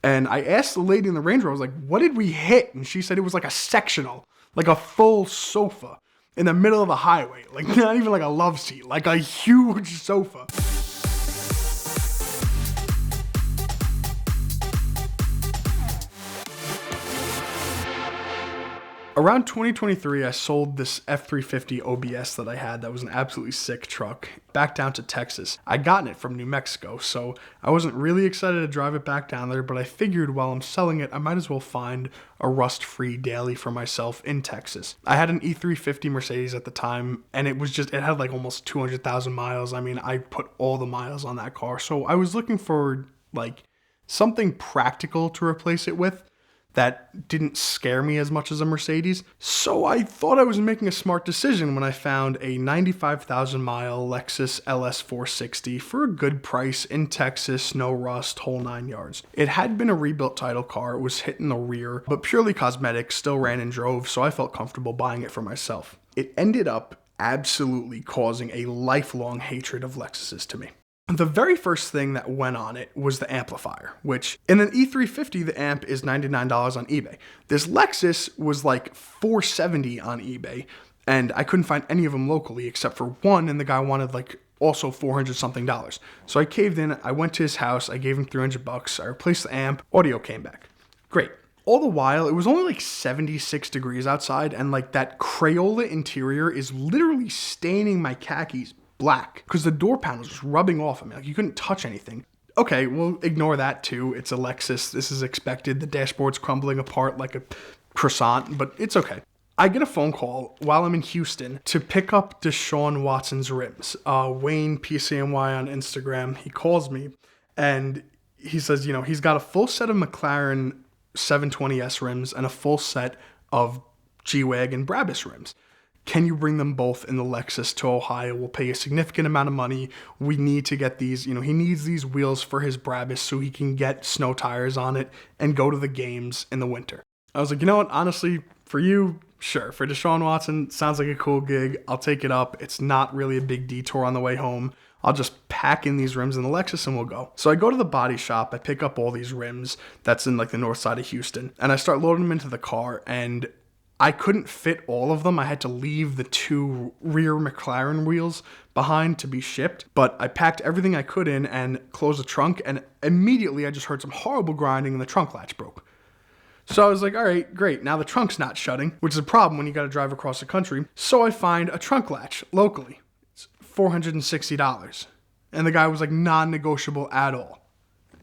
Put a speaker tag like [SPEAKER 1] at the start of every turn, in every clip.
[SPEAKER 1] And I asked the lady in the Range Rover, I was like, what did we hit? And she said it was like a sectional, like a full sofa in the middle of the highway. Like not even like a love seat, like a huge sofa. Around 2023, I sold this F350 OBS that I had that was an absolutely sick truck back down to Texas. I'd gotten it from New Mexico, so I wasn't really excited to drive it back down there, but I figured while I'm selling it, I might as well find a rust-free daily for myself in Texas. I had an E350 Mercedes at the time, and it had like almost 200,000 miles. I mean, I put all the miles on that car, so I was looking for like something practical to replace it with that didn't scare me as much as a Mercedes. So I thought I was making a smart decision when I found a 95,000 mile Lexus LS460 for a good price in Texas, no rust, whole 9 yards. It had been a rebuilt title car, it was hit in the rear, but purely cosmetic, still ran and drove, so I felt comfortable buying it for myself. It ended up absolutely causing a lifelong hatred of Lexuses to me. The very first thing that went on it was the amplifier, which in an E350, the amp is $99 on eBay. This Lexus was like $470 on eBay, and I couldn't find any of them locally except for one, and the guy wanted like also $400 something. So I caved in, I went to his house, I gave him $300, I replaced the amp, audio came back. Great. All the while, it was only like 76 degrees outside, and like that Crayola interior is literally staining my khakis black because the door panel was just rubbing off of me. Like you couldn't touch anything. Okay, we'll ignore that too. It's a Lexus. This is expected. The dashboard's crumbling apart like a croissant, but it's okay. I get a phone call while I'm in Houston to pick up Deshaun Watson's rims. Wayne PCMY on Instagram, he calls me and he says, he's got a full set of McLaren 720S rims and a full set of G-Wagon Brabus rims. Can you bring them both in the Lexus to Ohio? We'll pay a significant amount of money. We need to get these, he needs these wheels for his Brabus so he can get snow tires on it and go to the games in the winter. I was like, you know what? Honestly, for you, sure. For Deshaun Watson, sounds like a cool gig. I'll take it up. It's not really a big detour on the way home. I'll just pack in these rims in the Lexus and we'll go. So I go to the body shop. I pick up all these rims that's in like the north side of Houston. And I start loading them into the car, and I couldn't fit all of them. I had to leave the two rear McLaren wheels behind to be shipped, but I packed everything I could in and closed the trunk, and immediately I just heard some horrible grinding and the trunk latch broke. So I was like, all right, great. Now the trunk's not shutting, which is a problem when you got to drive across the country. So I find a trunk latch locally. It's $460. And the guy was like non-negotiable at all.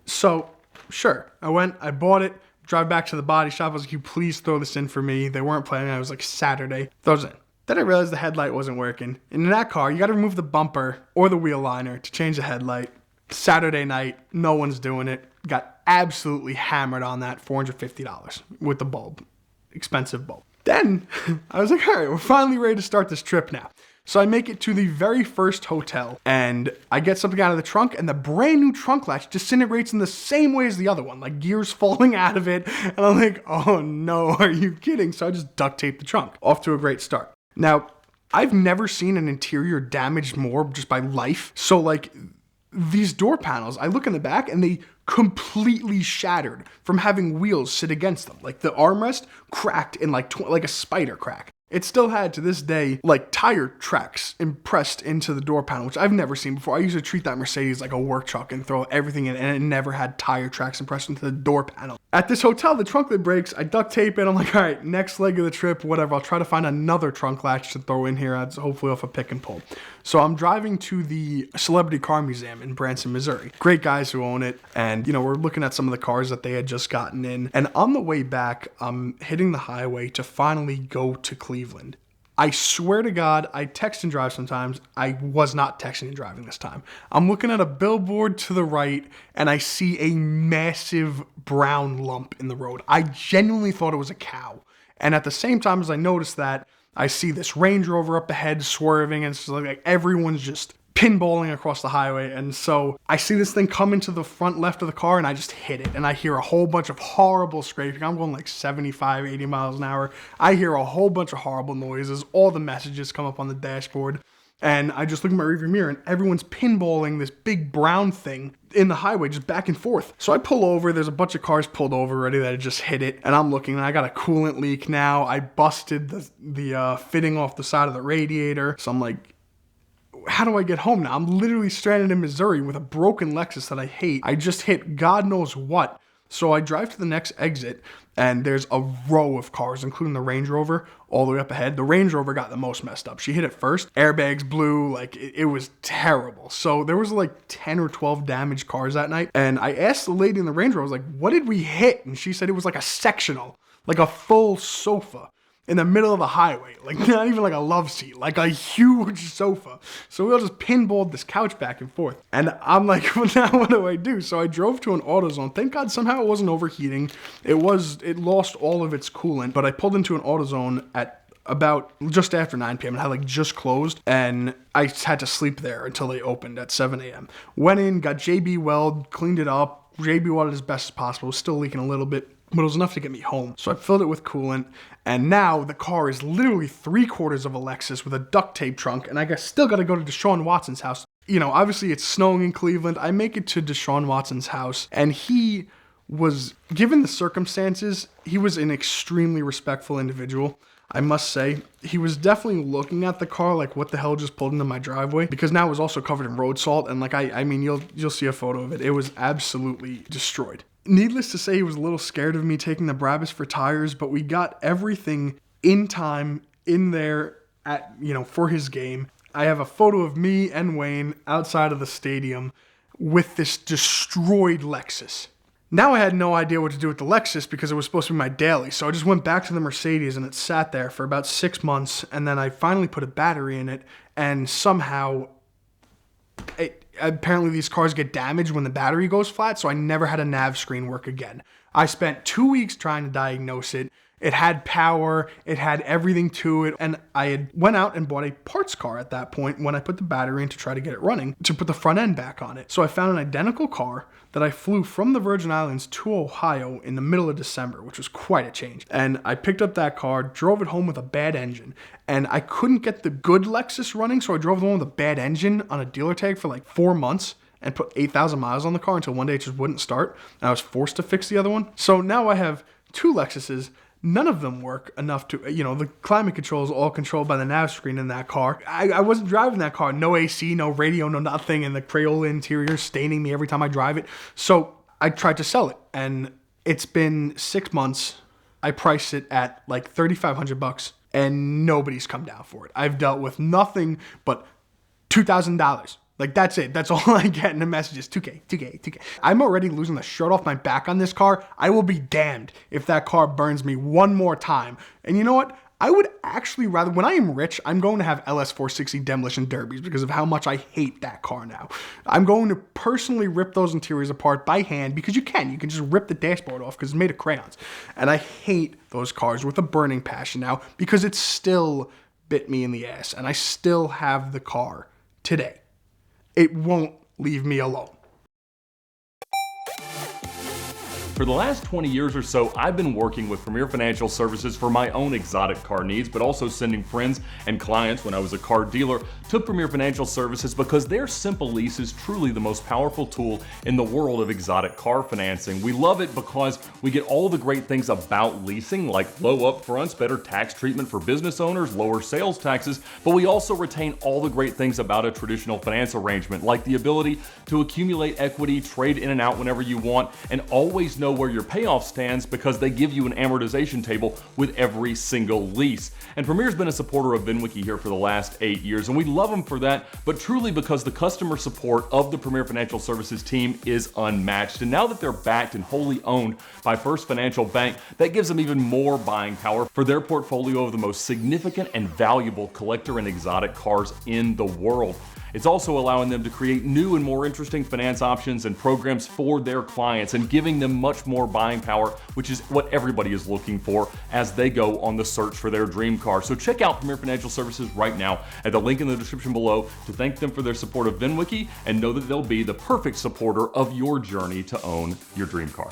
[SPEAKER 1] So sure, I went, I bought it. Drive back to the body shop. I was like, can you please throw this in for me? They weren't planning. It was like Saturday. Throws in. Then I realized the headlight wasn't working. And in that car, you got to remove the bumper or the wheel liner to change the headlight. Saturday night, no one's doing it. Got absolutely hammered on that, $450 with the bulb. Expensive bulb. Then I was like, all right, we're finally ready to start this trip now. So I make it to the very first hotel, and I get something out of the trunk, and the brand new trunk latch disintegrates in the same way as the other one, like gears falling out of it. And I'm like, oh no, are you kidding? So I just duct tape the trunk. Off to a great start. Now, I've never seen an interior damaged more just by life. So like these door panels, I look in the back and they completely shattered from having wheels sit against them. Like the armrest cracked in like a spider crack. It still had, to this day, like tire tracks impressed into the door panel, which I've never seen before. I used to treat that Mercedes like a work truck and throw everything in, and it never had tire tracks impressed into the door panel. At this hotel, the trunk lid breaks. I duct tape it. I'm like, all right, next leg of the trip, whatever. I'll try to find another trunk latch to throw in here. That's hopefully off a pick and pull. So I'm driving to the Celebrity Car Museum in Branson, Missouri. Great guys who own it. And, we're looking at some of the cars that they had just gotten in. And on the way back, I'm hitting the highway to finally go to Cleveland. I swear to God, I text and drive sometimes. I was not texting and driving this time. I'm looking at a billboard to the right, and I see a massive brown lump in the road. I genuinely thought it was a cow. And at the same time as I noticed that, I see this Range Rover up ahead swerving, and it's like everyone's just pinballing across the highway. And so I see this thing come into the front left of the car, and I just hit it, and I hear a whole bunch of horrible scraping. I'm going like 75, 80 miles an hour. I hear a whole bunch of horrible noises. All the messages come up on the dashboard. And I just look at my rearview mirror and everyone's pinballing this big brown thing in the highway, just back and forth. So I pull over, there's a bunch of cars pulled over already that had just hit it. And I'm looking and I got a coolant leak now. I busted the fitting off the side of the radiator. So I'm like, how do I get home now? I'm literally stranded in Missouri with a broken Lexus that I hate. I just hit God knows what. So I drive to the next exit and there's a row of cars, including the Range Rover, all the way up ahead. The Range Rover got the most messed up. She hit it first. Airbags blew, like it was terrible. So there was like 10 or 12 damaged cars that night. And I asked the lady in the Range Rover, I was like, what did we hit? And she said it was like a sectional, like a full sofa in the middle of the highway, like not even like a love seat, like a huge sofa. So we all just pinballed this couch back and forth. And I'm like, well, now what do I do? So I drove to an AutoZone. Thank God somehow it wasn't overheating. It lost all of its coolant, but I pulled into an AutoZone at about just after 9 p.m. It had like just closed and I had to sleep there until they opened at 7 a.m. Went in, got JB Weld, cleaned it up, JB welded as best as possible. It was still leaking a little bit, but it was enough to get me home. So I filled it with coolant, and now the car is literally 3/4 of a Lexus with a duct tape trunk, and I still got to go to Deshaun Watson's house. You know, obviously it's snowing in Cleveland. I make it to Deshaun Watson's house, and he was, given the circumstances, he was an extremely respectful individual. I must say, he was definitely looking at the car like, what the hell just pulled into my driveway? Because now it was also covered in road salt, and like, I mean, you'll see a photo of it. It was absolutely destroyed. Needless to say, he was a little scared of me taking the Brabus for tires, but we got everything in time in there for his game. I have a photo of me and Wayne outside of the stadium with this destroyed Lexus. Now I had no idea what to do with the Lexus because it was supposed to be my daily, so I just went back to the Mercedes and it sat there for about 6 months, and then I finally put a battery in it, and somehow apparently these cars get damaged when the battery goes flat, so I never had a nav screen work again. I spent 2 weeks trying to diagnose it. It had power, it had everything to it, and I had went out and bought a parts car at that point when I put the battery in to try to get it running, to put the front end back on it. So I found an identical car that I flew from the Virgin Islands to Ohio in the middle of December, which was quite a change. And I picked up that car, drove it home with a bad engine, and I couldn't get the good Lexus running, so I drove the one with a bad engine on a dealer tag for like 4 months and put 8,000 miles on the car until one day it just wouldn't start, and I was forced to fix the other one. So now I have 2 Lexuses. None of them work enough to, the climate control is all controlled by the nav screen in that car. I wasn't driving that car. No AC, no radio, no nothing, and the Crayola interior staining me every time I drive it. So I tried to sell it, and it's been 6 months. I priced it at like $3,500, and nobody's come down for it. I've dealt with nothing but $2,000. Like, that's it. That's all I get in the messages. 2K, 2K, 2K. I'm already losing the shirt off my back on this car. I will be damned if that car burns me one more time. And you know what? I would actually rather, when I am rich, I'm going to have LS460 demolition derbies because of how much I hate that car now. I'm going to personally rip those interiors apart by hand because you can just rip the dashboard off because it's made of crayons. And I hate those cars with a burning passion now because it still bit me in the ass and I still have the car today. It won't leave me alone.
[SPEAKER 2] For the last 20 years or so, I've been working with Premier Financial Services for my own exotic car needs, but also sending friends and clients when I was a car dealer to Premier Financial Services because their simple lease is truly the most powerful tool in the world of exotic car financing. We love it because we get all the great things about leasing, like low upfronts, better tax treatment for business owners, lower sales taxes, but we also retain all the great things about a traditional finance arrangement, like the ability to accumulate equity, trade in and out whenever you want, and always know where your payoff stands because they give you an amortization table with every single lease. And Premier's been a supporter of VINwiki here for the last 8 years, and we love them for that, but truly because the customer support of the Premier Financial Services team is unmatched. And now that they're backed and wholly owned by First Financial Bank, that gives them even more buying power for their portfolio of the most significant and valuable collector and exotic cars in the world. It's also allowing them to create new and more interesting finance options and programs for their clients and giving them much more buying power, which is what everybody is looking for as they go on the search for their dream car. So check out Premier Financial Services right now at the link in the description below to thank them for their support of VINwiki and know that they'll be the perfect supporter of your journey to own your dream car.